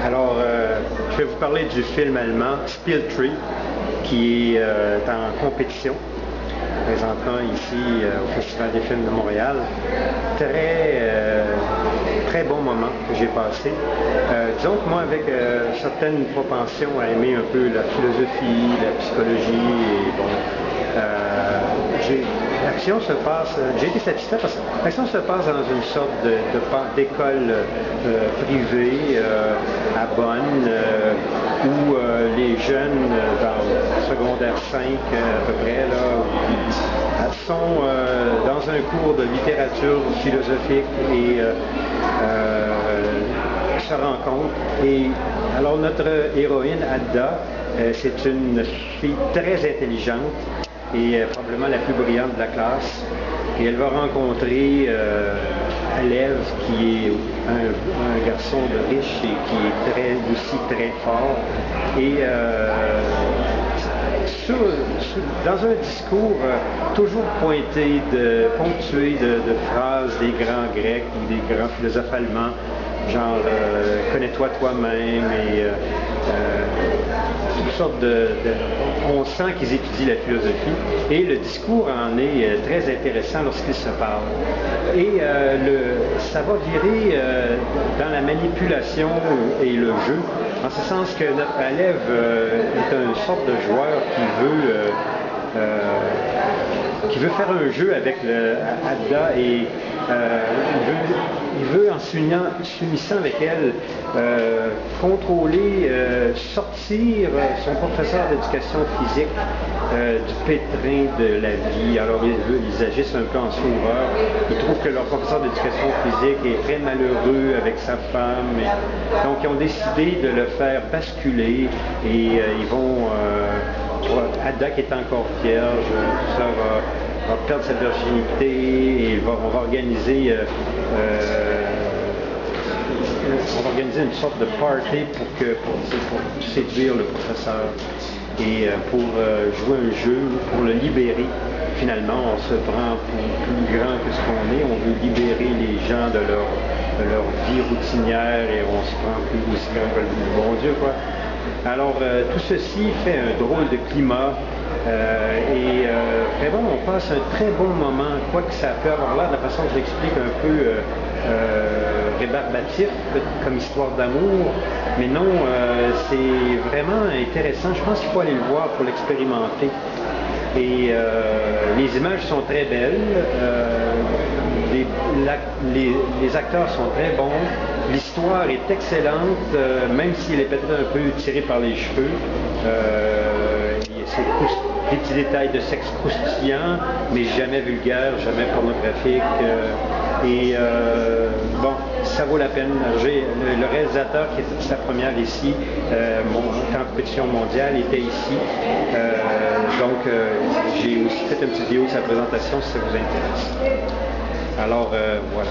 Alors, je vais vous parler du film allemand Spieltree, qui est en compétition présentement ici au Festival des films de Montréal. Très bon moment que j'ai passé. Disons que moi, avec certaines propensions à aimer un peu la philosophie, la psychologie, et bon, l'action se passe, j'ai été satisfait parce que l'action se passe dans une sorte d'école privée à Bonn, où les jeunes dans le secondaire 5 à peu près, là, sont dans un cours de littérature philosophique et se rencontrent. Et alors notre héroïne Adda, c'est une fille très intelligente et probablement la plus brillante de la classe. Et elle va rencontrer Lev, qui est un garçon de riche et qui est aussi très fort. Et dans un discours toujours ponctué de phrases des grands Grecs ou des grands philosophes allemands, genre connais-toi toi-même et toutes sortes on sent qu'ils étudient la philosophie et le discours en est très intéressant lorsqu'ils se parlent. Et ça va virer dans la manipulation et le jeu, en ce sens que notre élève est une sorte de joueur qui veut faire un jeu avec Adda et il veut en s'unissant avec elle, contrôler, sortir son professeur d'éducation physique du pétrin de la vie. Alors ils agissent un peu en sauveur. Ils trouvent que leur professeur d'éducation physique est très malheureux avec sa femme. Donc ils ont décidé de le faire basculer et ils vont... Adda, qui est encore vierge, tout ça va perdre sa virginité et on va organiser une sorte de party pour séduire le professeur et pour jouer un jeu, pour le libérer. Finalement, on se prend pour plus grand que ce qu'on est, on veut libérer les gens de leur vie routinière et on se prend plus aussi grand que le bon Dieu, quoi. Alors, tout ceci fait un drôle de climat vraiment, on passe un très bon moment, quoique ça peut avoir l'air, de la façon que je l'explique, un peu rébarbatif comme histoire d'amour, mais non, c'est vraiment intéressant. Je pense qu'il faut aller le voir pour l'expérimenter. Et les images sont très belles, les acteurs sont très bons, l'histoire est excellente, même si elle est peut-être un peu tirée par les cheveux. C'est des petits détails de sexe croustillant, mais jamais vulgaire, jamais pornographique. Bon, ça vaut la peine. Le réalisateur qui était sa première ici, en compétition mondiale, était ici. Donc, j'ai aussi fait une petite vidéo de sa présentation si ça vous intéresse. Alors, voilà.